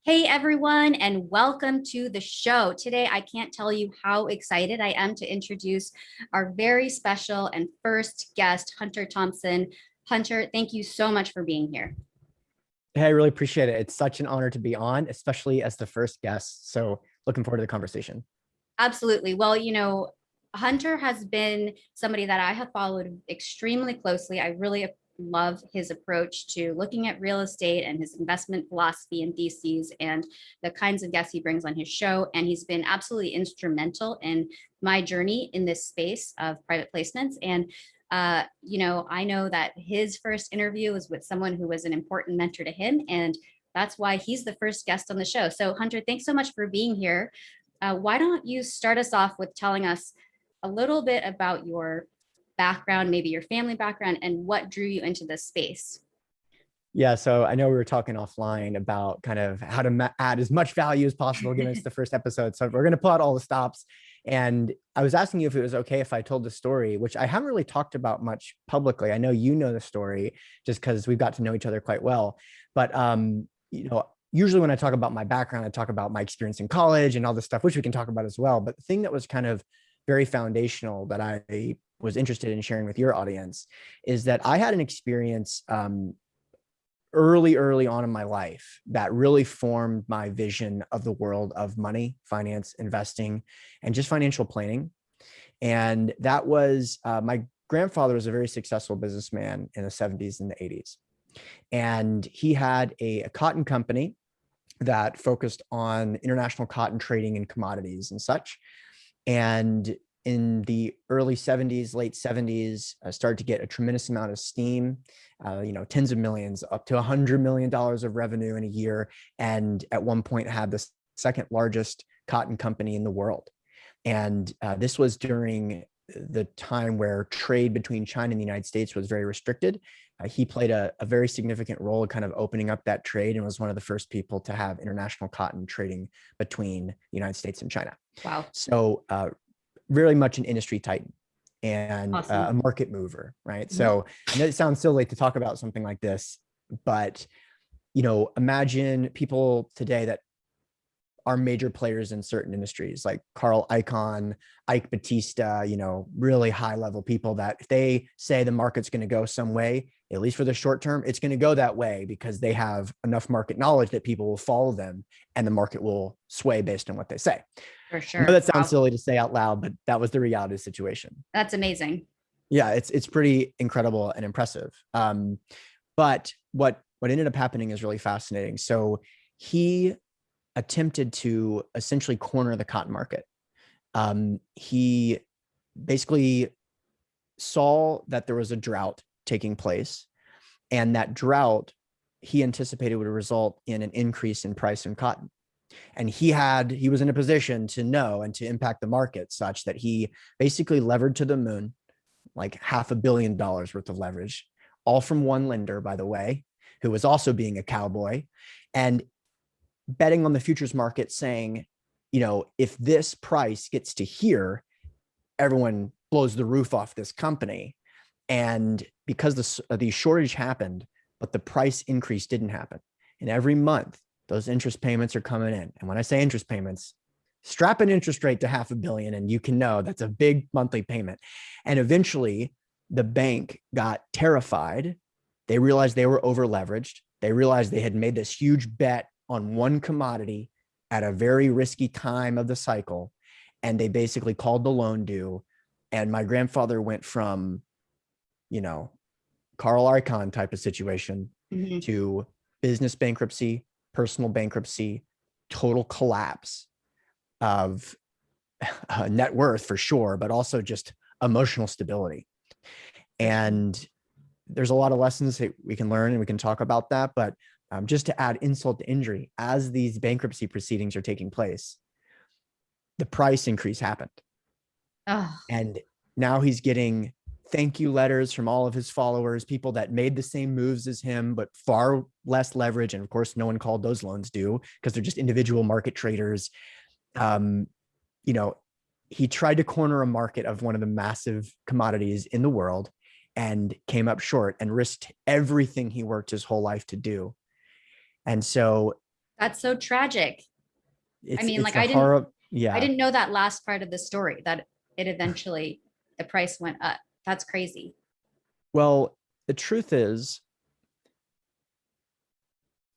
Hey everyone, and welcome to the show. Today, I can't tell you how excited I am to introduce our very special and first guest, Hunter Thompson. Hunter, thank you so much for being here. Hey, I really appreciate it. It's such an honor to be on, especially as the first guest. So looking forward to the conversation. Absolutely. Well, Hunter has been somebody that I have followed extremely closely. I really love his approach to looking at real estate and his investment philosophy and theses and the kinds of guests he brings on his show. And he's been absolutely instrumental in my journey in this space of private placements. And I know that his first interview was with someone who was an important mentor to him. And that's why he's the first guest on the show. So, Hunter, thanks so much for being here. Why don't you start us off with telling us a little bit about your background, maybe your family background, and what drew you into this space? Yeah, so I know we were talking offline about kind of how to add as much value as possible, given it's the first episode. So we're going to pull out all the stops. And I was asking you if it was okay if I told the story, which I haven't really talked about much publicly. I know you know the story just because we've got to know each other quite well. But usually when I talk about my background, I talk about my experience in college and all this stuff, which we can talk about as well. But the thing that was kind of very foundational that I was interested in sharing with your audience is that I had an experience early on in my life that really formed my vision of the world of money, finance, investing, and just financial planning. And that was my grandfather was a very successful businessman in the 70s and the 80s. And he had a cotton company that focused on international cotton trading and commodities and such. And in the early 70s, late 70s, started to get a tremendous amount of steam, tens of millions, up to $100 million of revenue in a year. And at one point had the second largest cotton company in the world. And this was during the time where trade between China and the United States was very restricted. He played a very significant role in kind of opening up that trade and was one of the first people to have international cotton trading between the United States and China. Wow. So really much an industry titan and Awesome. a market mover, right? Mhm. So I know it sounds silly to talk about something like this, but imagine people today that are major players in certain industries like Carl Icahn, Ike Batista, really high level people that if they say the market's going to go some way, at least for the short term, it's going to go that way because they have enough market knowledge that people will follow them and the market will sway based on what they say. For I know sure. that sounds Wow. silly to say out loud, but that was the reality of the situation. That's amazing. Yeah, it's pretty incredible and impressive. But what ended up happening is really fascinating. So he attempted to essentially corner the cotton market. He basically saw that there was a drought taking place, and that drought he anticipated would result in an increase in price in cotton. And he was in a position to know and to impact the market such that he basically levered to the moon, like $500 million worth of leverage, all from one lender, by the way, who was also being a cowboy, and betting on the futures market saying, if this price gets to here, everyone blows the roof off this company. And because the shortage happened, but the price increase didn't happen. And every month, those interest payments are coming in. And when I say interest payments, strap an interest rate to $500 million and you can know that's a big monthly payment. And eventually the bank got terrified. They realized they were over leveraged. They realized they had made this huge bet on one commodity at a very risky time of the cycle. And they basically called the loan due. And my grandfather went from, Carl Icahn type of situation Mhm. to business bankruptcy, personal bankruptcy, total collapse of net worth for sure, but also just emotional stability. For sure. And there's a lot of lessons that we can learn and we can talk about that. But just to add insult to injury, as these bankruptcy proceedings are taking place, the price increase happened. Oh, And now he's getting thank you letters from all of his followers, people that made the same moves as him, but far less leverage. And of course, no one called those loans due because they're just individual market traders. Um, you know, he tried to corner a market of one of the massive commodities in the world and came up short and risked everything he worked his whole life to do. And so That's so tragic. I mean, It's like a horror. I Yeah. didn't know that last part of the story that it eventually the price went up. That's crazy. Well, the truth is,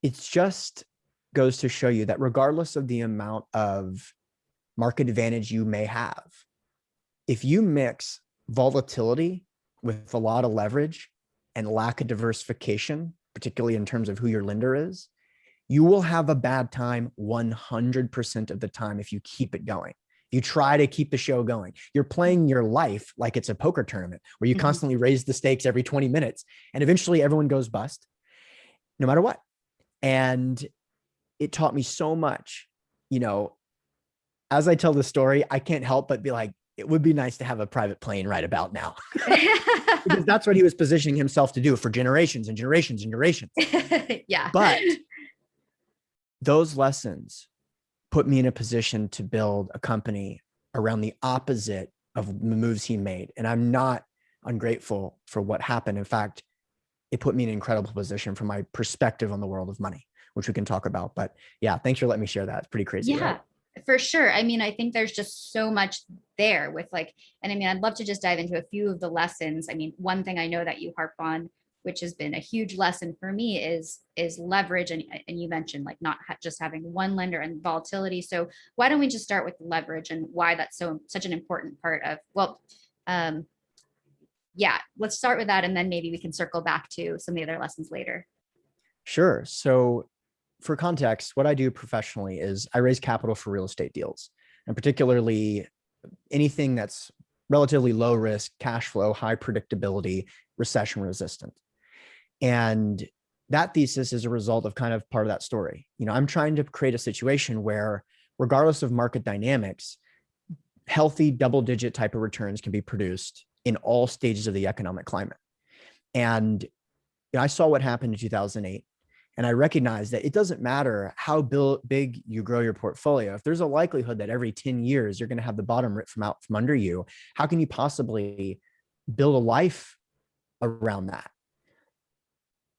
it's just goes to show you that regardless of the amount of market advantage you may have, if you mix volatility with a lot of leverage and lack of diversification, particularly in terms of who your lender is, you will have a bad time 100% of the time if you keep it going. You try to keep the show going. You're playing your life like it's a poker tournament where you Mhm. constantly raise the stakes every 20 minutes and eventually everyone goes bust no matter what. And it taught me so much. You know, as I tell the story, I can't help but be like, it would be nice to have a private plane right about now. Because that's what he was positioning himself to do for generations and generations and generations. Yeah. But those lessons put me in a position to build a company around the opposite of the moves he made. And I'm not ungrateful for what happened. In fact, it put me in an incredible position from my perspective on the world of money, which we can talk about. But yeah, thanks for letting me share that. It's pretty crazy, right? Yeah, for sure. I mean, I think there's just so much there with like, and I mean, I'd love to just dive into a few of the lessons. I mean, one thing I know that you harp on, which has been a huge lesson for me, is leverage. And you mentioned like not just having one lender and volatility. So why don't we just start with leverage and why that's so such an important part of, well, um, yeah, let's start with that, and then maybe we can circle back to some of the other lessons later. Sure. So for context, what I do professionally is I raise capital for real estate deals, and particularly anything that's relatively low risk, cash flow, high predictability, recession resistant. And that thesis is a result of kind of part of that story. You know, I'm trying to create a situation where, regardless of market dynamics, healthy double digit type of returns can be produced in all stages of the economic climate. And you know, I saw what happened in 2008. And I recognize that it doesn't matter how big you grow your portfolio. If there's a likelihood that every 10 years you're going to have the bottom ripped from out from under you, how can you possibly build a life around that?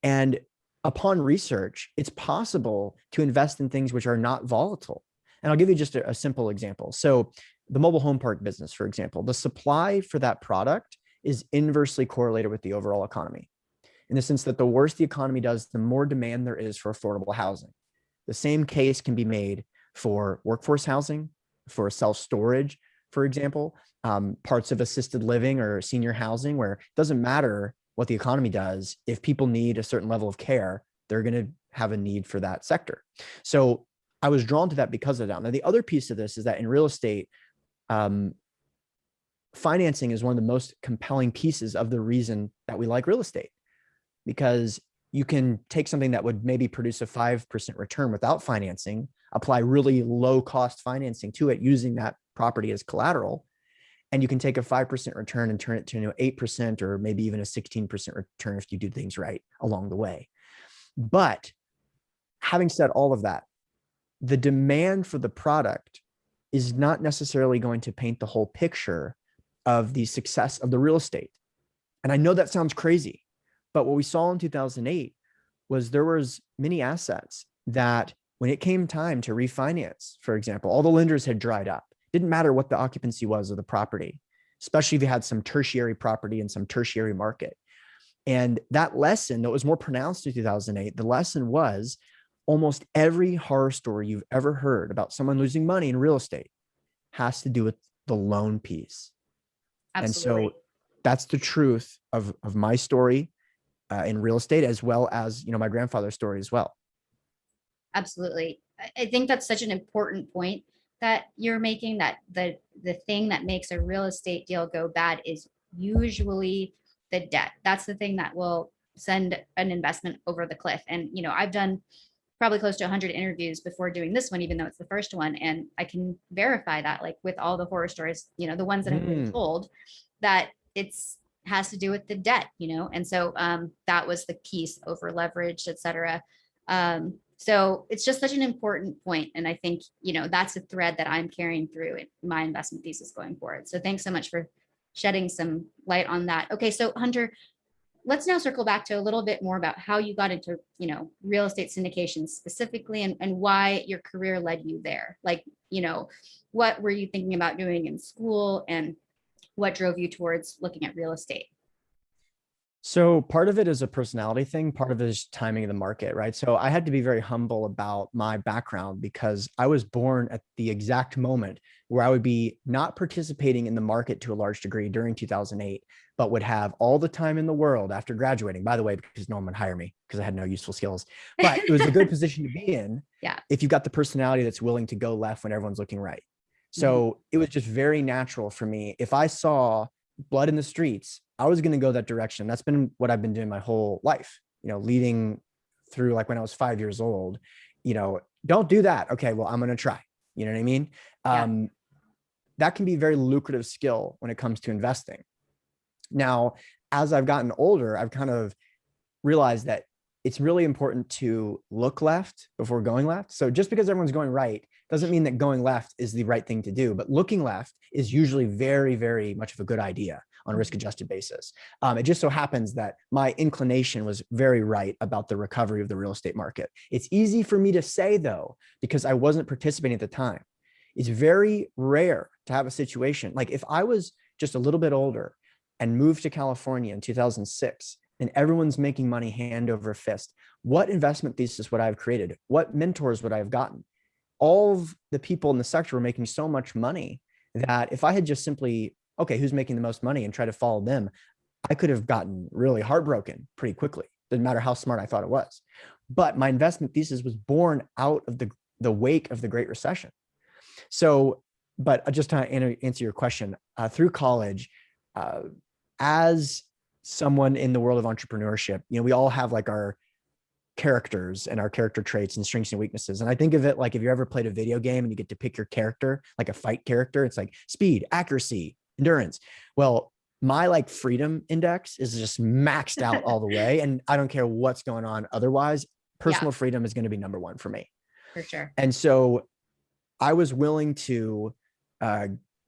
And upon research, it's possible to invest in things which are not volatile. And I'll give you just a simple example. So the mobile home park business, for example, the supply for that product is inversely correlated with the overall economy, in the sense that the worse the economy does, the more demand there is for affordable housing. The same case can be made for workforce housing, for self-storage, for example, parts of assisted living or senior housing, where it doesn't matter what the economy does. If people need a certain level of care, they're going to have a need for that sector. So I was drawn to that because of that. Now, the other piece of this is that in real estate, um, financing is one of the most compelling pieces of the reason that we like real estate, because you can take something that would maybe produce a 5% return without financing, apply really low cost financing to it using that property as collateral, and you can take a 5% return and turn it to 8% or maybe even a 16% return if you do things right along the way. But having said all of that, the demand for the product is not necessarily going to paint the whole picture of the success of the real estate. And I know that sounds crazy, but what we saw in 2008 was there was many assets that when it came time to refinance, for example, all the lenders had dried up. It didn't matter what the occupancy was of the property, especially if you had some tertiary property in some tertiary market. And that lesson that was more pronounced in 2008, the lesson was almost every horror story you've ever heard about someone losing money in real estate has to do with the loan piece. And Absolutely. so that's the truth of my story in real estate, as well as, you know, my grandfather's story as well. Absolutely. I think that's such an important point that you're making, that the thing that makes a real estate deal go bad is usually the debt. That's the thing that will send an investment over the cliff. And you know, I've done probably close to 100 interviews before doing this one, even though it's the first one, and I can verify that, like with all the horror stories, you know, the ones that have been told, that it's has to do with the debt, you know. And so that was the piece, over leveraged, et cetera. So it's just such an important point. And I think, you know, that's a thread that I'm carrying through in my investment thesis going forward. So thanks so much for shedding some light on that. Okay, so Hunter, let's now circle back to a little bit more about how you got into, real estate syndication specifically, and why your career led you there. Like, what were you thinking about doing in school, and what drove you towards looking at real estate? So part of it is a personality thing. Part of it is timing of the market, right? So I had to be very humble about my background because I was born at the exact moment where I would be not participating in the market to a large degree during 2008, but would have all the time in the world after graduating, by the way, because no one would hire me because I had no useful skills, but it was a good position to be in. Yeah. If you've got the personality that's willing to go left when everyone's looking right. So it was just very natural for me. If I saw blood in the streets, I was going to go that direction. That's been what I've been doing my whole life, leading through like when I was 5 years old, don't do that. Okay, well, I'm going to try. You know what I mean? Yeah. That can be a very lucrative skill when it comes to investing. Now, as I've gotten older, I've kind of realized that it's really important to look left before going left. So just because everyone's going right doesn't mean that going left is the right thing to do, but looking left is usually very, very much of a good idea on a risk-adjusted basis. It just so happens that my inclination was very right about the recovery of the real estate market. It's easy for me to say, though, because I wasn't participating at the time. It's very rare to have a situation like if I was just a little bit older and moved to California in 2006 and everyone's making money hand over fist, what investment thesis would I have created? What mentors would I have gotten? All of the people in the sector were making so much money that if I had just simply, okay, who's making the most money and try to follow them, I could have gotten really heartbroken pretty quickly. Didn't matter how smart I thought it was. But my investment thesis was born out of the wake of the Great Recession. So, but just to answer your question, through college, as someone in the world of entrepreneurship, we all have like our characters and our character traits and strengths and weaknesses. And I think of it like if you ever played a video game and you get to pick your character, like a fight character, it's like speed, accuracy, endurance. Well, my like freedom index is just maxed out all the way. And I don't care what's going on otherwise. Personal freedom is going to be number one for me. For sure. And so I was willing to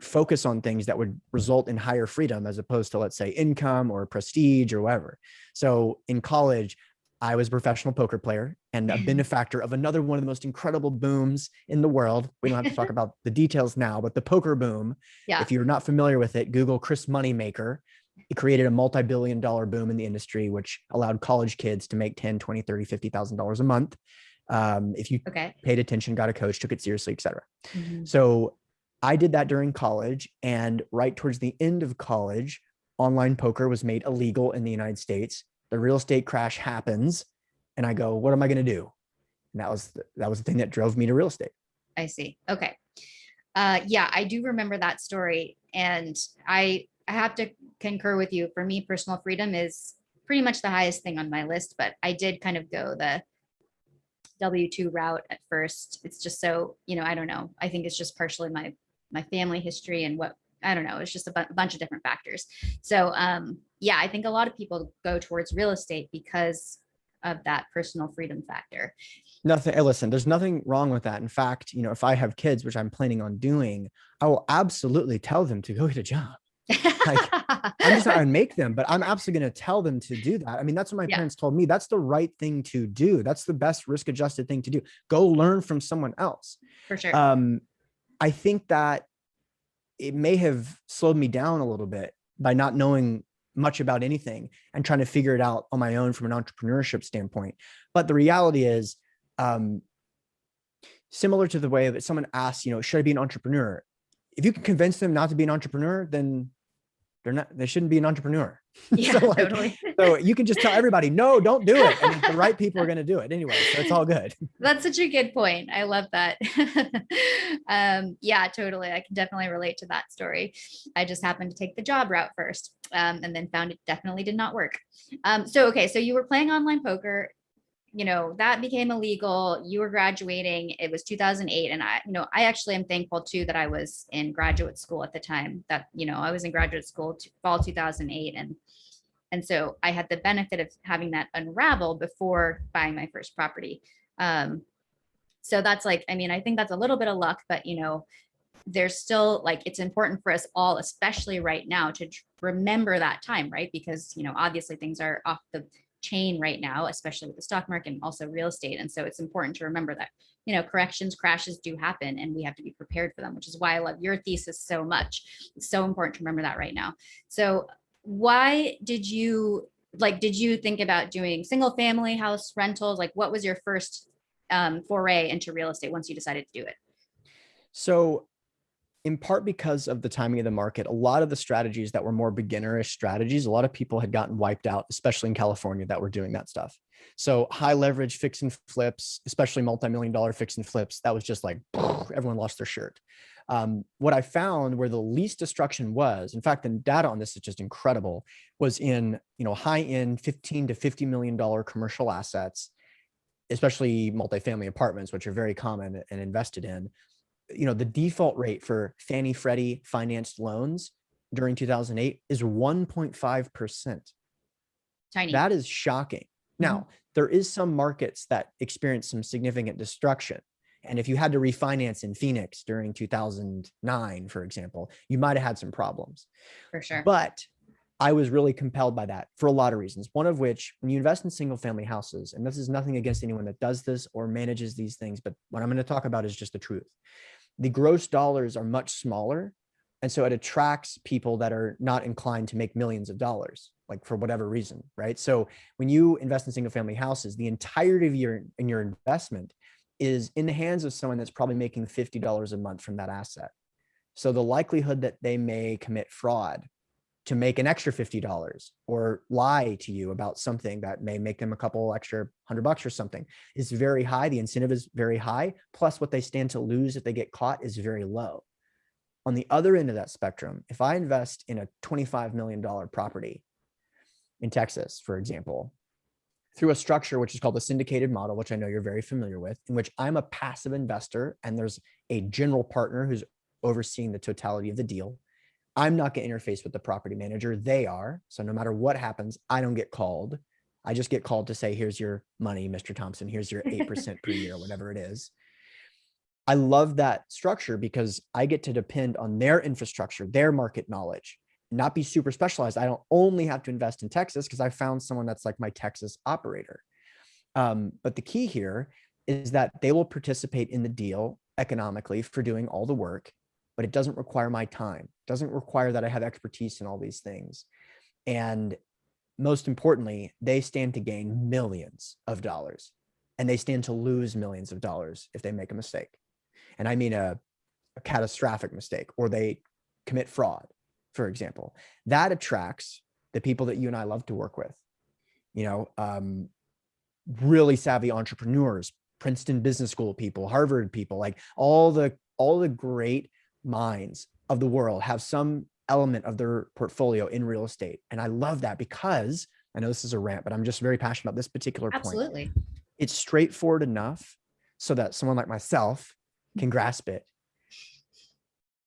focus on things that would result in higher freedom as opposed to, let's say, income or prestige or whatever. So in college, I was a professional poker player and a benefactor of another one of the most incredible booms in the world. We don't have to talk about the details now, but the poker boom, if you're not familiar with it, Google Chris Moneymaker. It created a multi-billion-dollar boom in the industry, which allowed college kids to make $10, $20, $30, $50,000 a month. If you paid attention, got a coach, took it seriously, et cetera. So I did that during college, and right towards the end of college, online poker was made illegal in the United States. The real estate crash happens, and I go, what am I going to do? And that was the thing that drove me to real estate. I see. Okay. Yeah, I do remember that story, and I have to concur with you. For me, personal freedom is pretty much the highest thing on my list, but I did kind of go the W-2 route at first. It's just so, I don't know. I think it's just partially my family history and what, I don't know. It's just a bunch of different factors. So yeah, I think a lot of people go towards real estate because of that personal freedom factor. Listen, there's nothing wrong with that. In fact, if I have kids, which I'm planning on doing, I will absolutely tell them to go get a job. Like, I'm just not going to make them, but I'm absolutely going to tell them to do that. I mean, that's what my parents told me. That's the right thing to do. That's the best risk-adjusted thing to do. Go learn from someone else. For sure. I think that it may have slowed me down a little bit by not knowing much about anything and trying to figure it out on my own from an entrepreneurship standpoint. But the reality is, similar to the way that someone asks, should I be an entrepreneur? If you can convince them not to be an entrepreneur, then they shouldn't be an entrepreneur. Yeah, totally. So you can just tell everybody, no, don't do it. And the right people are going to do it anyway. So it's all good. That's such a good point. I love that. Yeah, totally. I can definitely relate to that story. I just happened to take the job route first, and then found it definitely did not work. So you were playing online poker, that became illegal. You were graduating. It was 2008. And I actually am thankful too, that I was in graduate school at the time that, I was in graduate school fall 2008. And so I had the benefit of having that unravel before buying my first property. So that's like, I think that's a little bit of luck, but there's still like, it's important for us all, especially right now, to remember that time, right? Because, obviously things are off the chain right now, especially with the stock market and also real estate. And so it's important to remember that, corrections, crashes do happen and we have to be prepared for them, which is why I love your thesis so much. It's so important to remember that right now. So why did you think about doing single family house rentals? Like, what was your first foray into real estate once you decided to do it? So in part because of the timing of the market, a lot of the strategies that were more beginnerish strategies, a lot of people had gotten wiped out, especially in California, that were doing that stuff. So high leverage fix and flips, especially multi-million-dollar fix and flips, that was just like, everyone lost their shirt. What I found where the least destruction was, in fact, the data on this is just incredible, was in, high-end 15 to $50 million commercial assets, especially multifamily apartments, which are very common and invested in. The default rate for Fannie Freddie financed loans during 2008 is 1.5%. Tiny. That is shocking. Now, there is some markets that experience some significant destruction. And if you had to refinance in Phoenix during 2009, for example, you might have had some problems. For sure. But I was really compelled by that for a lot of reasons. One of which, when you invest in single family houses, and this is nothing against anyone that does this or manages these things, but what I'm going to talk about is just the truth. The gross dollars are much smaller. And so it attracts people that are not inclined to make millions of dollars, like for whatever reason, right? So when you invest in single family houses, the entirety of your investment is in the hands of someone that's probably making $50 a month from that asset. So the likelihood that they may commit fraud to make an extra $50 or lie to you about something that may make them a couple extra $100 or something is very high. The incentive is very high. Plus what they stand to lose if they get caught is very low. On the other end of that spectrum, if I invest in a $25 million property in Texas, for example, through a structure which is called the syndicated model, which I know you're very familiar with, in which I'm a passive investor and there's a general partner who's overseeing the totality of the deal, I'm not going to interface with the property manager. They are. So no matter what happens, I don't get called. I just get called to say, here's your money, Mr. Thompson. Here's your 8% per year, whatever it is. I love that structure because I get to depend on their infrastructure, their market knowledge, not be super specialized. I don't only have to invest in Texas because I found someone that's like my Texas operator. But the key here is that they will participate in the deal economically for doing all the work, but it doesn't require my time. It doesn't require that I have expertise in all these things. And most importantly, they stand to gain millions of dollars and they stand to lose millions of dollars if they make a mistake. And I mean a catastrophic mistake, or they commit fraud, for example. That attracts the people that you and I love to work with, really savvy entrepreneurs, Princeton Business School people, Harvard people, like all the great minds of the world have some element of their portfolio in real estate. And I love that because I know this is a rant, but I'm just very passionate about this particular point. Absolutely. It's straightforward enough so that someone like myself can grasp it,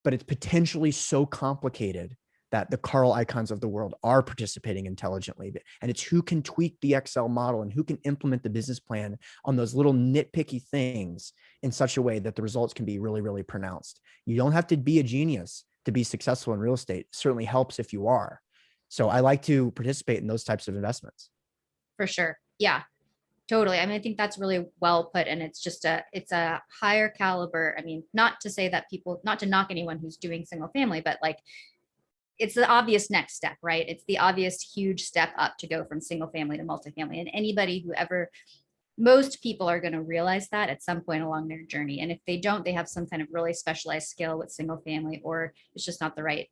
but it's potentially so complicated that the Carl Icahns of the world are participating intelligently. And it's who can tweak the Excel model and who can implement the business plan on those little nitpicky things in such a way that the results can be really, really pronounced. You don't have to be a genius to be successful in real estate. It certainly helps if you are. So I like to participate in those types of investments. For sure. Yeah, totally. I mean, I think that's really well put. And it's a higher caliber. I mean, not to say that not to knock anyone who's doing single family, but like, it's the obvious next step, right? It's the obvious huge step up to go from single family to multifamily. And most people are going to realize that at some point along their journey. And if they don't, they have some kind of really specialized skill with single family, or it's just not the right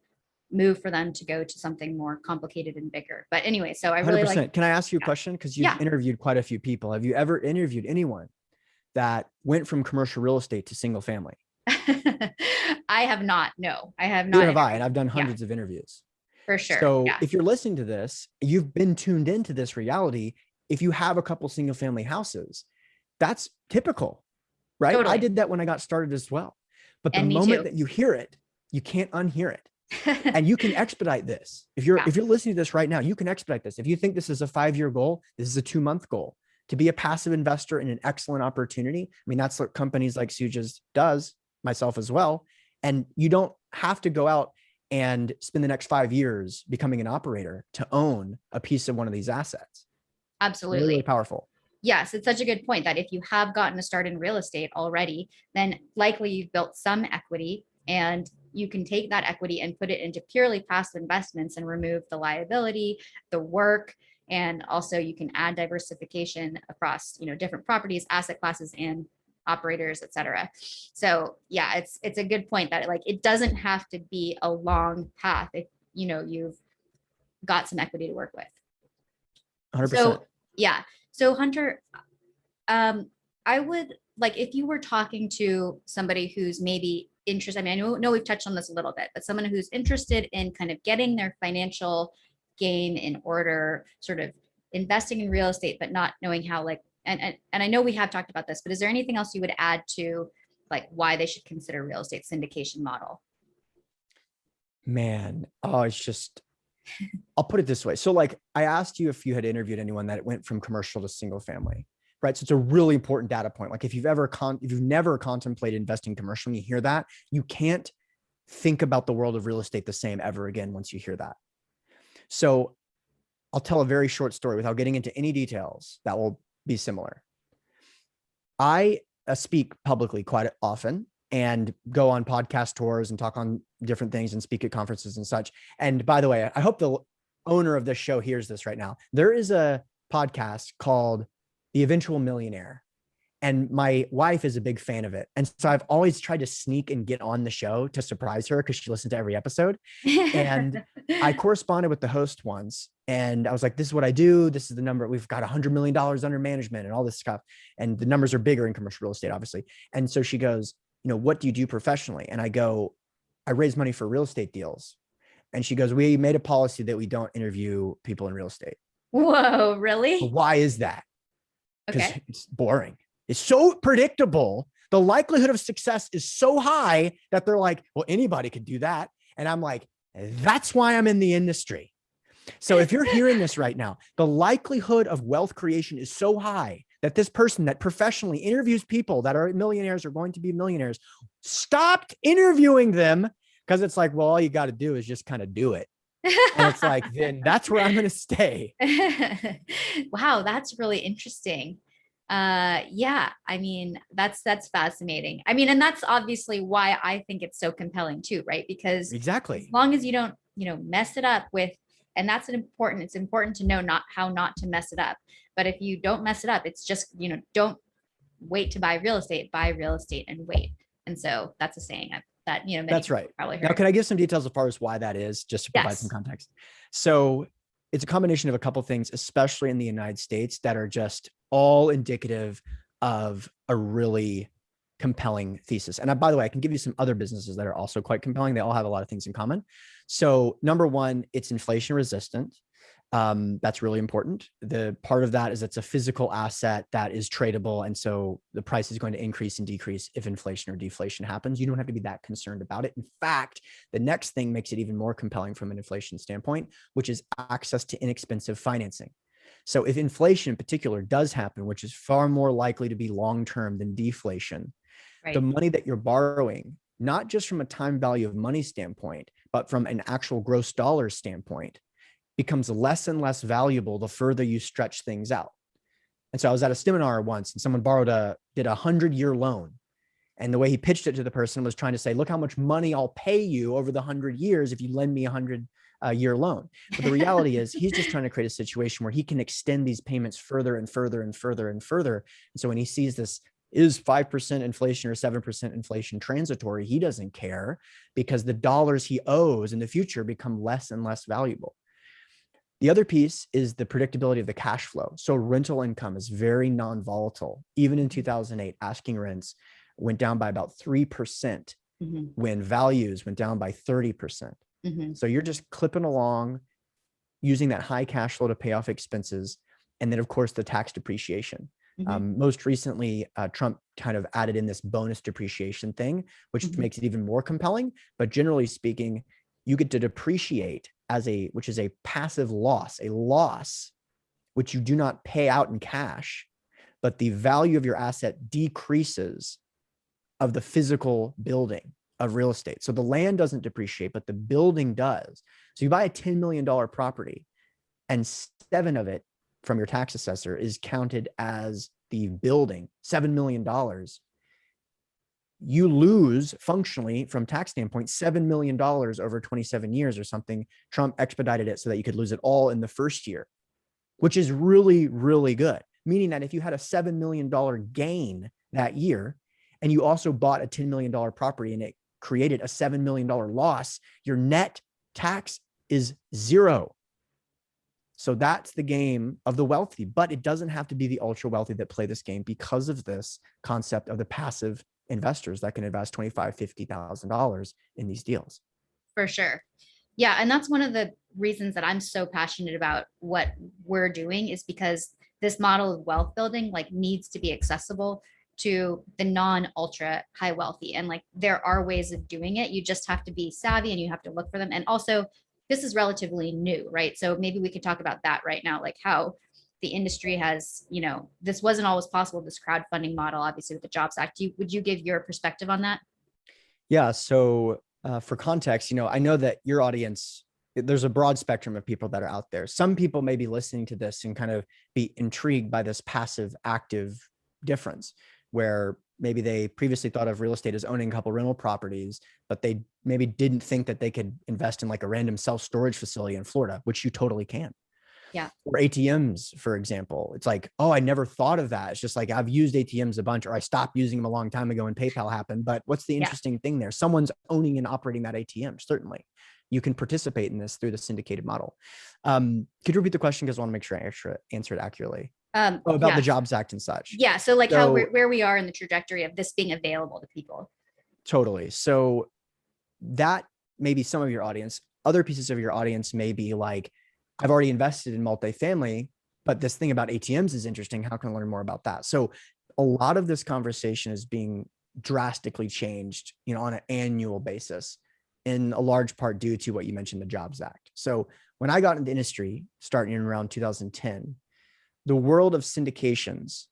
move for them to go to something more complicated and bigger. But anyway, so I really 100%. like. Can I ask you a question? Because you've interviewed quite a few people. Have you ever interviewed anyone that went from commercial real estate to single family? I have not. No, I have not. Neither have I, and I've done hundreds of interviews. For sure. So if you're listening to this, you've been tuned into this reality. If you have a couple single family houses, that's typical, right? Totally. I did that when I got started as well. But the moment that you hear it, you can't unhear it. And you can expedite this. If you're listening to this right now, you can expedite this. If you think this is a 5-year goal, this is a 2-month goal. To be a passive investor in an excellent opportunity. I mean, that's what companies like Suja's does, myself as well. And you don't have to go out and spend the next 5 years becoming an operator to own a piece of one of these assets. Absolutely. Really, really powerful. Yes, it's such a good point that if you have gotten a start in real estate already, then likely you've built some equity, and you can take that equity and put it into purely passive investments and remove the liability, the work, and also you can add diversification across, different properties, asset classes, and operators, et cetera. So yeah, it's a good point that like it doesn't have to be a long path if you've got some equity to work with. 100%. So yeah. So Hunter, I would like if you were talking to somebody who's maybe interested. I mean, I know we've touched on this a little bit, but someone who's interested in kind of getting their financial game in order, sort of investing in real estate, but not knowing how, like, and I know we have talked about this, but is there anything else you would add to like why they should consider real estate syndication model? Man, oh, it's just, I'll put it this way. So like I asked you if you had interviewed anyone that went from commercial to single family, right? So it's a really important data point. Like if you've never contemplated investing commercial and you hear that, you can't think about the world of real estate the same ever again once you hear that. So I'll tell a very short story without getting into any details that will be similar. I speak publicly quite often and go on podcast tours and talk on different things and speak at conferences and such. And by the way, I hope the owner of this show hears this right now. There is a podcast called The Eventual Millionaire, and my wife is a big fan of it. And so I've always tried to sneak and get on the show to surprise her because she listened to every episode. And I corresponded with the host once, and I was like, this is what I do. This is the number. We've got $100 million under management and all this stuff. And the numbers are bigger in commercial real estate, obviously. And so she goes, what do you do professionally? And I go, I raise money for real estate deals. And she goes, we made a policy that we don't interview people in real estate. Whoa, But really? why is that? Because Okay. it's boring. It's so predictable. The likelihood of success is so high that they're like, well, anybody could do that. And I'm like, that's why I'm in the industry. So if you're hearing this right now, the likelihood of wealth creation is so high that this person that professionally interviews people that are millionaires or going to be millionaires stopped interviewing them because it's like, well, all you got to do is just kind of do it. And it's like, then that's where I'm going to stay. Wow, that's really interesting. Yeah, I mean, that's fascinating. I mean, and that's obviously why I think it's so compelling too, right? Because as Exactly. long as you don't, mess it up with, and it's important to know not how not to mess it up. But if you don't mess it up, it's just, don't wait to buy real estate and wait. And so that's a saying that, many That's people right. probably Now, heard. can I give some details as far as why that is, just to provide some Yes. context? So it's a combination of a couple of things, especially in the United States, that are just all indicative of a really compelling thesis. And by the way, I can give you some other businesses that are also quite compelling. They all have a lot of things in common. So number one, it's inflation resistant. That's really important. The part of that is it's a physical asset that is tradable. And so the price is going to increase and decrease if inflation or deflation happens. You don't have to be that concerned about it. In fact, the next thing makes it even more compelling from an inflation standpoint, which is access to inexpensive financing. So if inflation in particular does happen, which is far more likely to be long-term than deflation, Right. the money that you're borrowing, not just from a time value of money standpoint, but from an actual gross dollars standpoint, becomes less and less valuable the further you stretch things out. And so I was at a seminar once and someone did a 100-year loan. And the way he pitched it to the person was trying to say, look how much money I'll pay you over the 100 years if you lend me a 100-year loan. But the reality is he's just trying to create a situation where he can extend these payments further and further and further and further. And so when he sees this, is 5% inflation or 7% inflation transitory, he doesn't care because the dollars he owes in the future become less and less valuable. The other piece is the predictability of the cash flow. So rental income is very non-volatile. Even in 2008, asking rents went down by about 3% when values went down by 30%. So you're just clipping along using that high cash flow to pay off expenses. And then of course the tax depreciation. Most recently, Trump kind of added in this bonus depreciation thing, which makes it even more compelling. But generally speaking, you get to depreciate which is a passive loss, a loss which you do not pay out in cash, but the value of your asset decreases of the physical building of real estate. So the land doesn't depreciate, but the building does. So you buy a $10 million property and 7 of it from your tax assessor is counted as the building, $7 million. You lose functionally from tax standpoint, $7 million over 27 years or something. Trump expedited it so that you could lose it all in the first year, which is really, really good. Meaning that if you had a $7 million gain that year, and you also bought a $10 million property and it created a $7 million loss, your net tax is 0. So that's the game of the wealthy, but it doesn't have to be the ultra wealthy that play this game because of this concept of the passive investors that can invest $25,000, $50,000 in these deals. For sure. Yeah. And that's one of the reasons that I'm so passionate about what we're doing, is because this model of wealth building like needs to be accessible to the non ultra high wealthy. And like, there are ways of doing it. You just have to be savvy and you have to look for them. And also, this is relatively new, right? So maybe we could talk about that right now, like how the industry has, this wasn't always possible, this crowdfunding model, obviously with the Jobs Act. Would you give your perspective on that? Yeah. So for context, I know that your audience, there's a broad spectrum of people that are out there. Some people may be listening to this and kind of be intrigued by this passive active difference, where maybe they previously thought of real estate as owning a couple rental properties, but they maybe didn't think that they could invest in like a random self-storage facility in Florida, which you totally can. Yeah. Or ATMs, for example. It's like, oh, I never thought of that. It's just like, I've used ATMs a bunch, or I stopped using them a long time ago when PayPal happened. But what's the interesting thing there? Someone's owning and operating that ATM. Certainly you can participate in this through the syndicated model. Could you repeat the question? Because I want to make sure I answer it accurately. About the Jobs Act and such. Yeah. So like where we are in the trajectory of this being available to people. Totally. So that may be some of your audience. Other pieces of your audience may be like, I've already invested in multifamily, but this thing about ATMs is interesting. How can I learn more about that? So a lot of this conversation is being drastically changed, on an annual basis, in a large part due to what you mentioned, the Jobs Act. So when I got into the industry, starting in around 2010, the world of syndications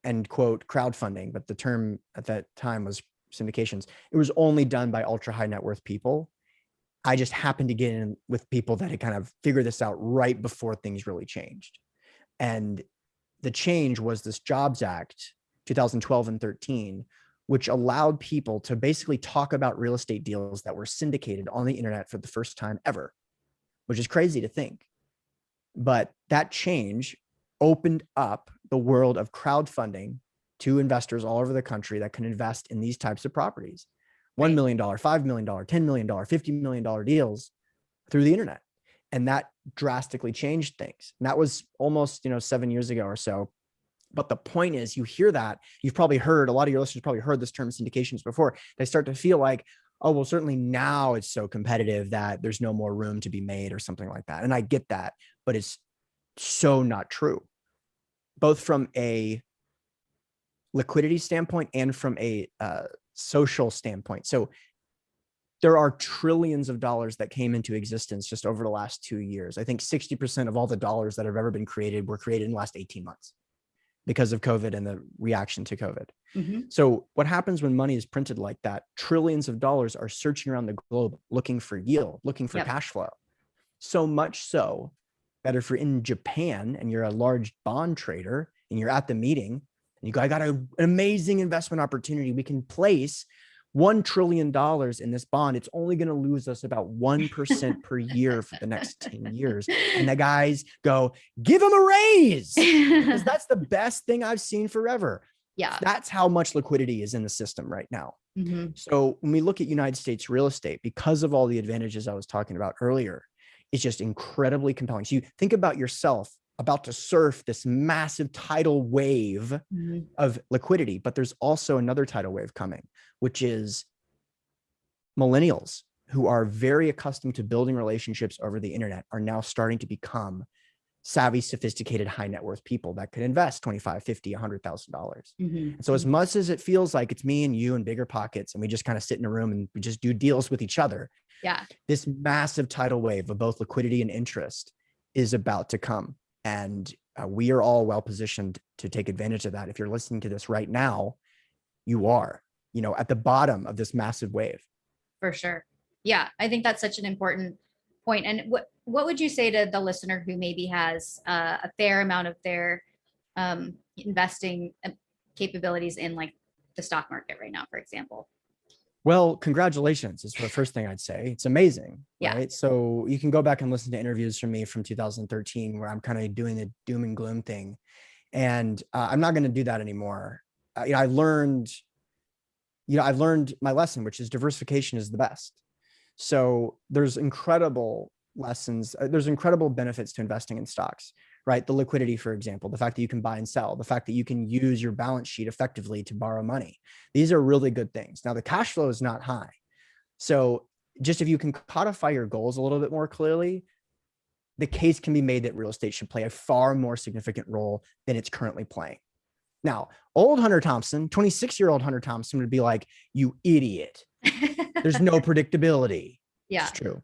and quote crowdfunding, but the term at that time was syndications. It was only done by ultra high net worth people. I just happened to get in with people that had kind of figured this out right before things really changed. And the change was this Jobs Act, 2012 and 13, which allowed people to basically talk about real estate deals that were syndicated on the internet for the first time ever, which is crazy to think. But that change opened up the world of crowdfunding to investors all over the country that can invest in these types of properties. $1 million, $5 million, $10 million, $50 million deals through the internet. And that drastically changed things. And that was almost, 7 years ago or so. But the point is, you hear that, you've probably heard, a lot of your listeners probably heard this term syndications before. They start to feel like, oh, well, certainly now it's so competitive that there's no more room to be made or something like that. And I get that, but it's so not true, both from a liquidity standpoint and from a social standpoint. So there are trillions of dollars that came into existence just over the last 2 years. I think 60% of all the dollars that have ever been created were created in the last 18 months because of COVID and the reaction to COVID. Mm-hmm. So what happens when money is printed like that? Trillions of dollars are searching around the globe looking for yield, looking for cash flow. So much so that if you're in Japan and you're a large bond trader and you're at the meeting and you go, I got an amazing investment opportunity. We can place $1 trillion in this bond. It's only going to lose us about 1% per year for the next 10 years. And the guys go, give them a raise, because that's the best thing I've seen forever. Yeah. That's how much liquidity is in the system right now. Mm-hmm. So when we look at United States real estate, because of all the advantages I was talking about earlier, it's just incredibly compelling. So you think about yourself about to surf this massive tidal wave of liquidity, but there's also another tidal wave coming, which is millennials who are very accustomed to building relationships over the internet are now starting to become savvy, sophisticated, high net worth people that could invest $25, $50, $100,000. And so as much as it feels like it's me and you and bigger pockets, and we just kind of sit in a room and we just do deals with each other, this massive tidal wave of both liquidity and interest is about to come. And we are all well positioned to take advantage of that. If you're listening to this right now, you are, at the bottom of this massive wave. For sure. Yeah, I think that's such an important point. And what would you say to the listener who maybe has a fair amount of their investing capabilities in like the stock market right now, for example? Well, congratulations is the first thing I'd say. It's amazing, Yeah. right? So you can go back and listen to interviews from me from 2013 where I'm kind of doing the doom and gloom thing. And I'm not going to do that anymore. I've learned my lesson, which is diversification is the best. So there's incredible lessons. There's incredible benefits to investing in stocks, right? The liquidity, for example, the fact that you can buy and sell, the fact that you can use your balance sheet effectively to borrow money. These are really good things. Now, the cash flow is not high. So just if you can codify your goals a little bit more clearly, the case can be made that real estate should play a far more significant role than it's currently playing. Now, old Hunter Thompson, 26-year-old Hunter Thompson would be like, you idiot. There's no predictability. Yeah. It's true.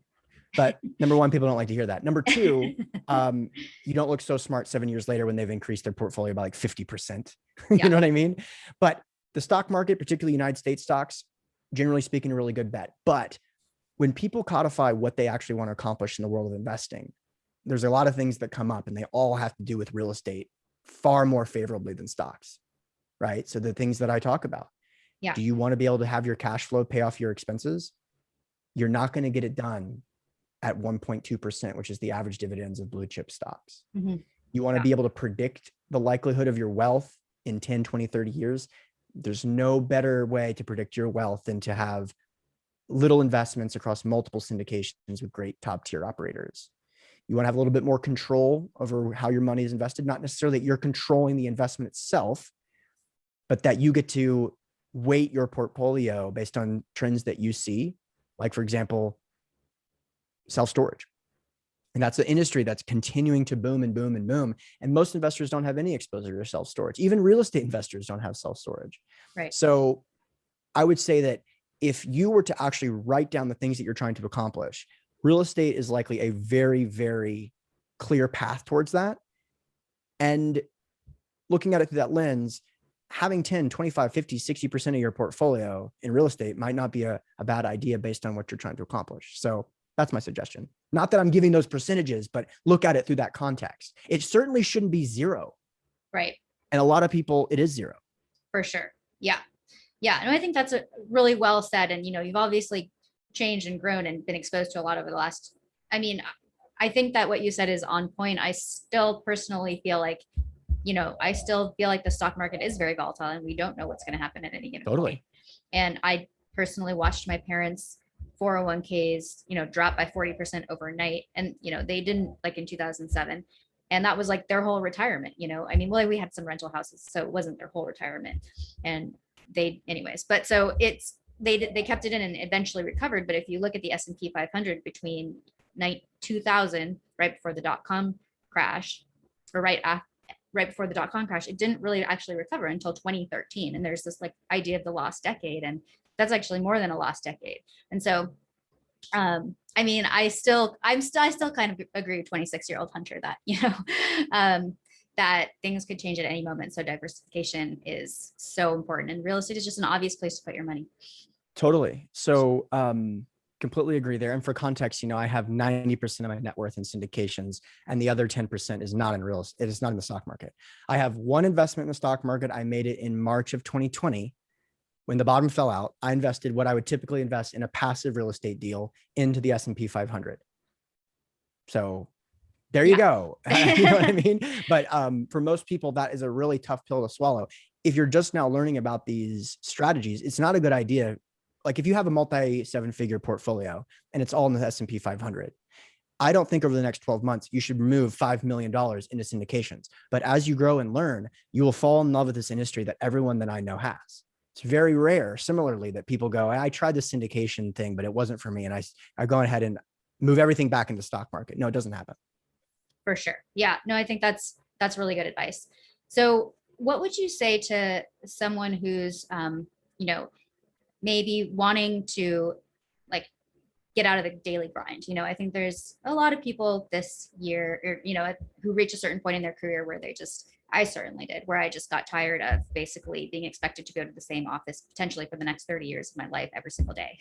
But number one, people don't like to hear that. Number two, you don't look so smart 7 years later when they've increased their portfolio by like 50%. Yeah. You know what I mean? But the stock market, particularly United States stocks, generally speaking, a really good bet. But when people codify what they actually want to accomplish in the world of investing, there's a lot of things that come up and they all have to do with real estate far more favorably than stocks, right? So the things that I talk about. Yeah. Do you want to be able to have your cash flow pay off your expenses? You're not going to get it done at 1.2%, which is the average dividends of blue chip stocks. Mm-hmm. You want to be able to predict the likelihood of your wealth in 10, 20, 30 years. There's no better way to predict your wealth than to have little investments across multiple syndications with great top tier operators. You want to have a little bit more control over how your money is invested, not necessarily that you're controlling the investment itself, but that you get to weight your portfolio based on trends that you see. Like, for example, self-storage. And that's an industry that's continuing to boom and boom and boom. And most investors don't have any exposure to self-storage. Even real estate investors don't have self-storage. Right. So I would say that if you were to actually write down the things that you're trying to accomplish, real estate is likely a very, very clear path towards that. And looking at it through that lens, having 10, 25, 50, 60% of your portfolio in real estate might not be a bad idea based on what you're trying to accomplish. So that's my suggestion. Not that I'm giving those percentages, but look at it through that context. It certainly shouldn't be zero. Right. And a lot of people, it is zero. For sure. Yeah. Yeah. And I think that's a really well said. And, you've obviously changed and grown and been exposed to a lot over the last, I think that what you said is on point. I still personally feel like, I still feel like the stock market is very volatile and we don't know what's going to happen at any given point. And I personally watched my parents' 401ks, drop by 40% overnight. And, they didn't, like in 2007. And that was like their whole retirement, well, we had some rental houses, so it wasn't their whole retirement. And but so they kept it in and eventually recovered. But if you look at the S&P 500 between 2000, right before the dot-com crash, or right before the dot-com crash, it didn't really actually recover until 2013. And there's this like idea of the lost decade, and that's actually more than a lost decade. And so, I still kind of agree with 26-year-old Hunter that, that things could change at any moment. So diversification is so important, and real estate is just an obvious place to put your money. Totally. So, completely agree there. And for context, I have 90% of my net worth in syndications, and the other 10% is not in real estate. It is not in the stock market. I have one investment in the stock market. I made it in March of 2020. When the bottom fell out, I invested what I would typically invest in a passive real estate deal into the S&P 500. So there you go. You know what I mean? But for most people, that is a really tough pill to swallow. If you're just now learning about these strategies, it's not a good idea. Like if you have a multi-seven-figure portfolio and it's all in the S&P 500, I don't think over the next 12 months, you should remove $5 million into syndications. But as you grow and learn, you will fall in love with this industry that everyone that I know has. It's very rare, similarly, that people go, I tried the syndication thing, but it wasn't for me. And I go ahead and move everything back into stock market. No, it doesn't happen. For sure. Yeah, no, I think that's really good advice. So what would you say to someone who's, maybe wanting to like get out of the daily grind? I think there's a lot of people this year, or, who reach a certain point in their career where I certainly did, where I just got tired of basically being expected to go to the same office potentially for the next 30 years of my life every single day.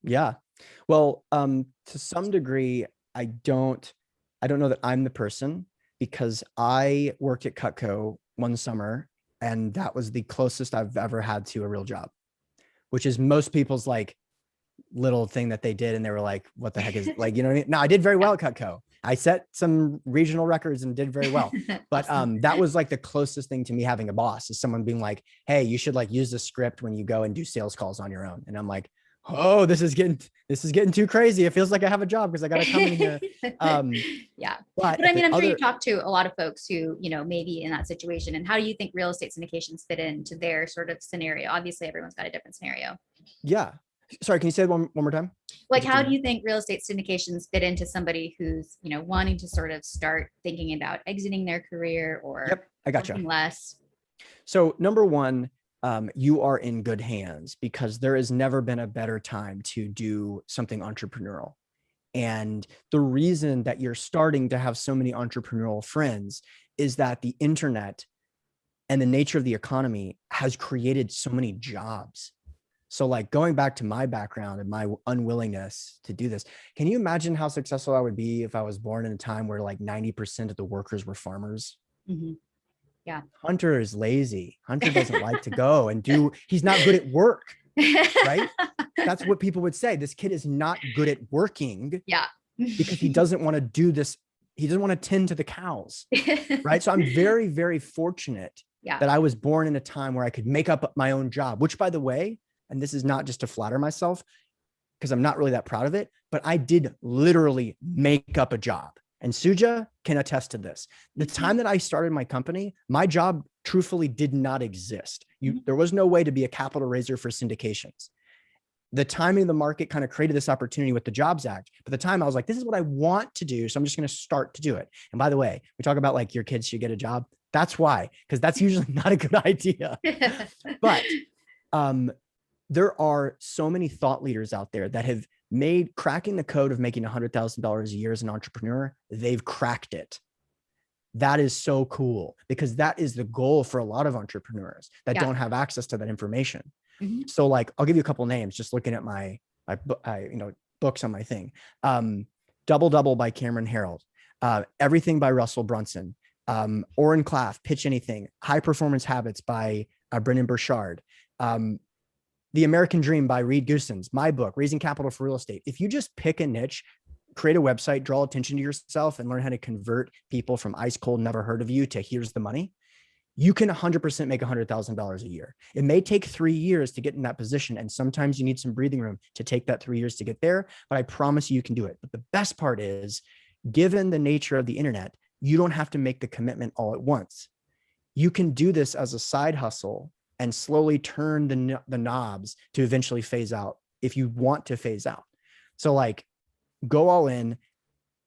Yeah. Well, to some degree, I don't know that I'm the person, because I worked at Cutco one summer and that was the closest I've ever had to a real job, which is most people's like little thing that they did. And they were like, what the heck is, like, you know what I mean? No, I did very well at Cutco. I set some regional records and did very well. But Awesome. that was like the closest thing to me having a boss, is someone being like, hey, you should like use the script when you go and do sales calls on your own. And I'm like, oh, this is getting too crazy. It feels like I have a job because I got to come in here. Yeah. But But I the mean, I'm sure you other, talk to a lot of folks who, maybe in that situation. And how do you think real estate syndications fit into their sort of scenario? Obviously, everyone's got a different scenario. yeah. Sorry, can you say it one more time? Like, how do you think real estate syndications fit into somebody who's, wanting to sort of start thinking about exiting their career or Yep, I gotcha. working less? So number one, you are in good hands, because there has never been a better time to do something entrepreneurial. And the reason that you're starting to have so many entrepreneurial friends is that the internet and the nature of the economy has created so many jobs. So like going back to my background and my unwillingness to do this, can you imagine how successful I would be if I was born in a time where like 90% of the workers were farmers? Mhm. Yeah. Hunter is lazy. Hunter doesn't like to go and do, he's not good at work, right? That's what people would say. This kid is not good at working Yeah. because he doesn't want to do this. He doesn't want to tend to the cows, right? So I'm very, very fortunate Yeah. that I was born in a time where I could make up my own job, which, by the way, and this is not just to flatter myself, because I'm not really that proud of it, but I did literally make up a job. And Suja can attest to this. The time that I started my company, my job truthfully did not exist. There was no way to be a capital raiser for syndications. The timing of the market kind of created this opportunity with the Jobs Act. But the time I was like, this is what I want to do. So I'm just going to start to do it. And by the way, we talk about like your kids should get a job. That's why, because that's usually not a good idea. But there are so many thought leaders out there that have made cracking the code of making $100,000 a year as an entrepreneur. They've cracked it. That is so cool, because that is the goal for a lot of entrepreneurs that don't have access to that information. Mhm. So like, I'll give you a couple names, just looking at my books on my thing. Double Double by Cameron Herold, Everything by Russell Brunson, Oren Klaff, Pitch Anything, High Performance Habits by Brendan Burchard, The American Dream by Reed Goosens, my book, Raising Capital for Real Estate. If you just pick a niche, create a website, draw attention to yourself, and learn how to convert people from ice cold, never heard of you to here's the money, you can 100% make $100,000 a year. It may take 3 years to get in that position. And sometimes you need some breathing room to take that 3 years to get there, but I promise you can do it. But the best part is, given the nature of the internet, you don't have to make the commitment all at once. You can do this as a side hustle and slowly turn the knobs to eventually phase out if you want to phase out. So like, go all in.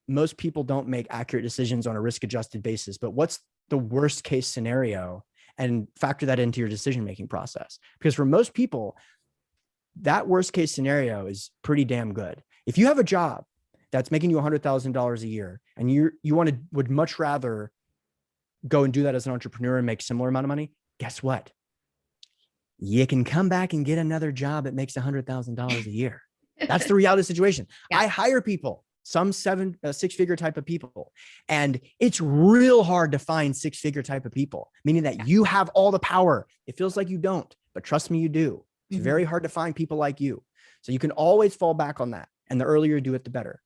Most people don't make accurate decisions on a risk-adjusted basis, but what's the worst case scenario, and factor that into your decision-making process? Because for most people, that worst case scenario is pretty damn good. If you have a job that's making you $100,000 a year and you would much rather go and do that as an entrepreneur and make similar amount of money, guess what? You can come back and get another job that makes $100,000 a year. That's the reality situation. I hire people, some six-figure type of people, and it's real hard to find six-figure type of people, meaning that you have all the power. It feels like you don't, but trust me, you do. It's very hard to find people like you. So you can always fall back on that. And the earlier you do it, the better.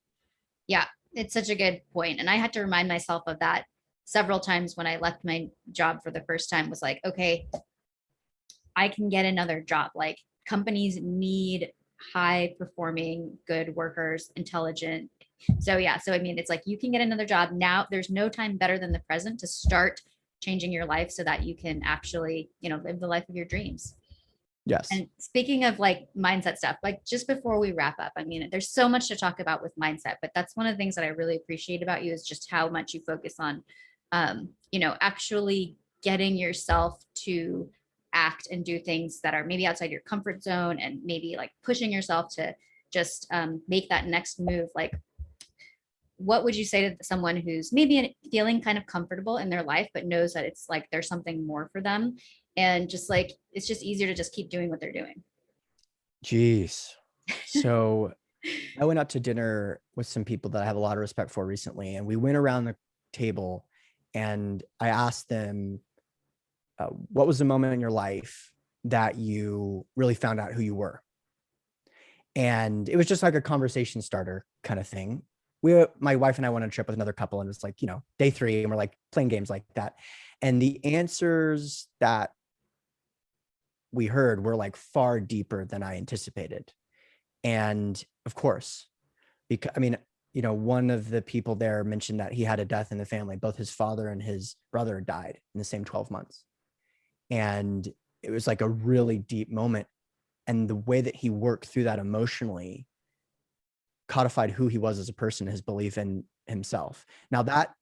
Yeah, it's such a good point. And I had to remind myself of that several times when I left my job for the first time. Was like, okay, I can get another job. Like, companies need high performing, good workers, intelligent. So yeah, so I mean, it's like you can get another job now. There's no time better than the present to start changing your life so that you can actually, live the life of your dreams. Yes. And speaking of like mindset stuff, like just before we wrap up, I mean, there's so much to talk about with mindset, but that's one of the things that I really appreciate about you is just how much you focus on, actually getting yourself to act and do things that are maybe outside your comfort zone, and maybe like pushing yourself to just make that next move. Like, what would you say to someone who's maybe feeling kind of comfortable in their life, but knows that it's like there's something more for them, and just like it's just easier to just keep doing what they're doing? Jeez. So I went out to dinner with some people that I have a lot of respect for recently, and we went around the table and I asked them, what was the moment in your life that you really found out who you were? And it was just like a conversation starter kind of thing. My wife and I went on a trip with another couple, and it's like, day 3, and we're like playing games like that. And the answers that we heard were like far deeper than I anticipated. And of course, because one of the people there mentioned that he had a death in the family. Both his father and his brother died in the same 12 months. And it was like a really deep moment. And the way that he worked through that emotionally codified who he was as a person, his belief in himself. Now that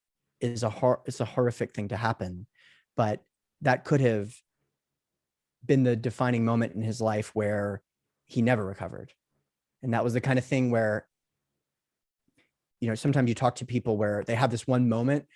is it's a horrific thing to happen, but that could have been the defining moment in his life where he never recovered. And that was the kind of thing where, sometimes you talk to people where they have this one moment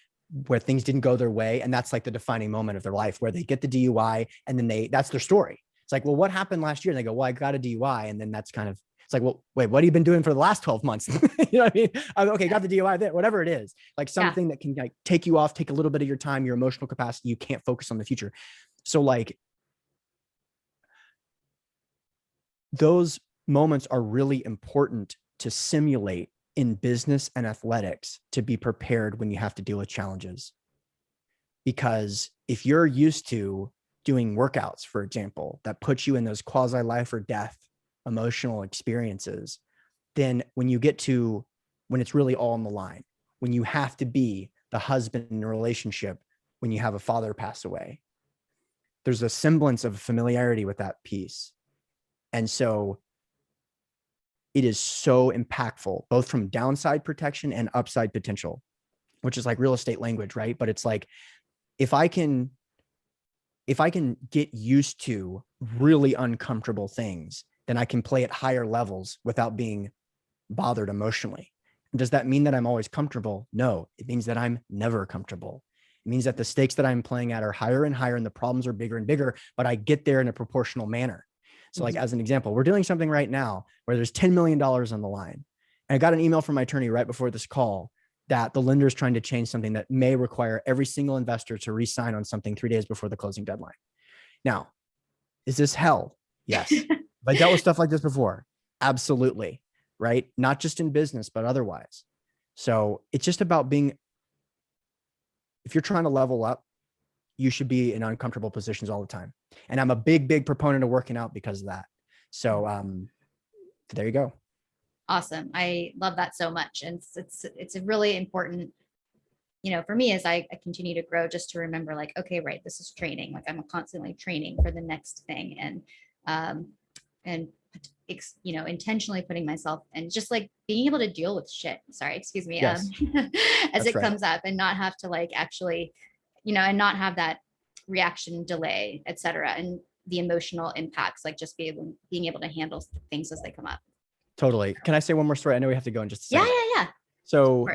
where things didn't go their way. And that's like the defining moment of their life, where they get the DUI and then that's their story. It's like, well, what happened last year? And they go, well, I got a DUI. And then that's kind of, it's like, well, wait, what have you been doing for the last 12 months? You know what I mean? Okay, got the DUI, whatever it is, like something that can like take you off, take a little bit of your time, your emotional capacity. You can't focus on the future. So like those moments are really important to simulate in business and athletics to be prepared when you have to deal with challenges. Because if you're used to doing workouts, for example, that puts you in those quasi life or death emotional experiences, then when it's really all on the line, when you have to be the husband in a relationship, when you have a father pass away, there's a semblance of familiarity with that piece. And so it is so impactful, both from downside protection and upside potential, which is like real estate language, right? But it's like, if I can get used to really uncomfortable things, then I can play at higher levels without being bothered emotionally. And does that mean that I'm always comfortable? No, it means that I'm never comfortable. It means that the stakes that I'm playing at are higher and higher and the problems are bigger and bigger, but I get there in a proportional manner. So like, as an example, we're doing something right now where there's $10 million on the line. And I got an email from my attorney right before this call that the lender is trying to change something that may require every single investor to re-sign on something 3 days before the closing deadline. Now, is this hell? Yes. Have I dealt with stuff like this before? Absolutely. Right? Not just in business, but otherwise. So it's just about if you're trying to level up, you should be in uncomfortable positions all the time. And I'm a big, big proponent of working out because of that. So there you go. Awesome. I love that so much. And it's a really important, for me, as I continue to grow, just to remember like, okay, right, this is training. Like I'm constantly training for the next thing, and intentionally putting myself and just like being able to deal with shit. Sorry, excuse me. Yes. As it comes up, and not have to like actually, and not have that reaction delay, et cetera. And the emotional impacts, like just being able to handle things as they come up. Totally. Can I say one more story? I know we have to go in just a second. Yeah. So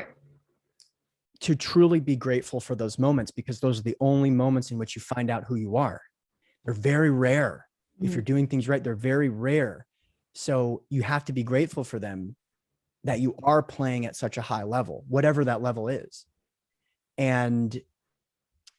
to truly be grateful for those moments, because those are the only moments in which you find out who you are. They're very rare. If you're doing things right, they're very rare. So you have to be grateful for them, that you are playing at such a high level, whatever that level is. And,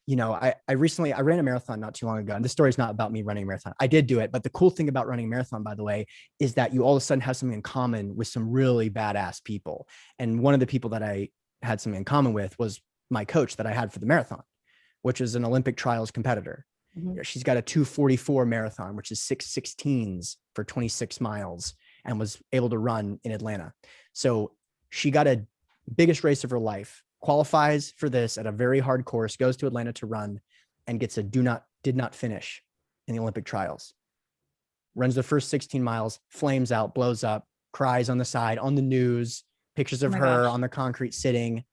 I ran a marathon not too long ago, and this story is not about me running a marathon. I did do it. But the cool thing about running a marathon, by the way, is that you all of a sudden have something in common with some really badass people. And one of the people that I had something in common with was my coach that I had for the marathon, which is an Olympic trials competitor. Mm-hmm. She's got a 2:44 marathon, which is 6:16s for 26 miles, and was able to run in Atlanta. So she got a biggest race of her life, qualifies for this at a very hard course, goes to Atlanta to run, and gets a did not finish in the Olympic trials. Runs the first 16 miles, flames out, blows up, cries on the side, on the news, pictures of her on the concrete sitting.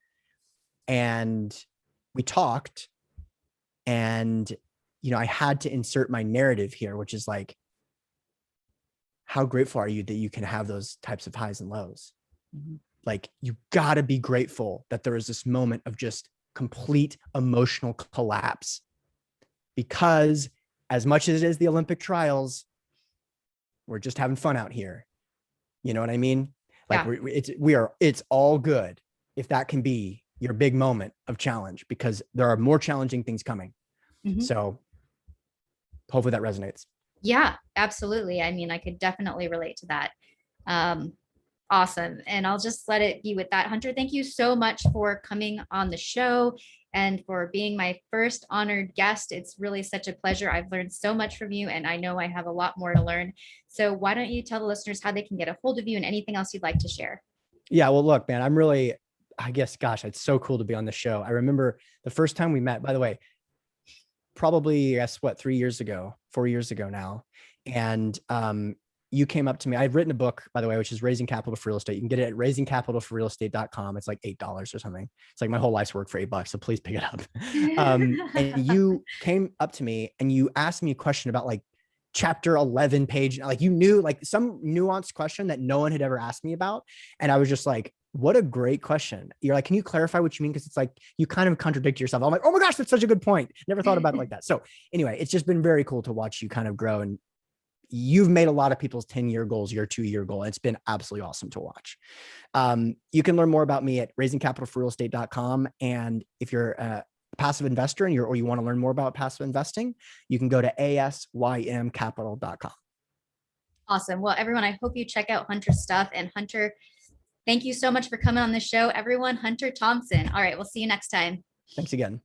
And we talked, and I had to insert my narrative here, which is like, how grateful are you that you can have those types of highs and lows? Mm-hmm. Like, you got to be grateful that there is this moment of just complete emotional collapse, because as much as it is the Olympic trials, we're just having fun out here. You know what I mean? Like Yeah. it's all good if that can be your big moment of challenge, because there are more challenging things coming. Mhm. So hopefully that resonates. Yeah, absolutely. I mean, I could definitely relate to that. Um, awesome. And I'll just let it be with that. Hunter, thank you so much for coming on the show and for being my first honored guest. It's really such a pleasure. I've learned so much from you, and I know I have a lot more to learn. So why don't you tell the listeners how they can get a hold of you and anything else you'd like to share? Yeah, well, look, man, I guess, gosh, it's so cool to be on the show. I remember the first time we met, by the way, probably, guess what, 3 years ago, 4 years ago now. And you came up to me. I've written a book, by the way, which is Raising Capital for Real Estate. You can get it at raisingcapitalforrealestate.com. It's like $8 or something. It's like my whole life's work for $8. So please pick it up. And you came up to me and you asked me a question about like chapter 11 page, like you knew like some nuanced question that no one had ever asked me about. And I was just like, what a great question. You're like, can you clarify what you mean? Because it's like you kind of contradict yourself. I'm like, oh my gosh, that's such a good point. Never thought about it like that. So anyway, it's just been very cool to watch you kind of grow, and you've made a lot of people's 10-year goals your 2-year goal. It's been absolutely awesome to watch. You can learn more about me at raisingcapitalforrealestate.com. And if you're a passive investor and or you want to learn more about passive investing, you can go to asymcapital.com. Awesome. Well, everyone, I hope you check out Hunter's stuff. And Hunter, thank you so much for coming on the show. Everyone, Hunter Thompson. All right, we'll see you next time. Thanks again.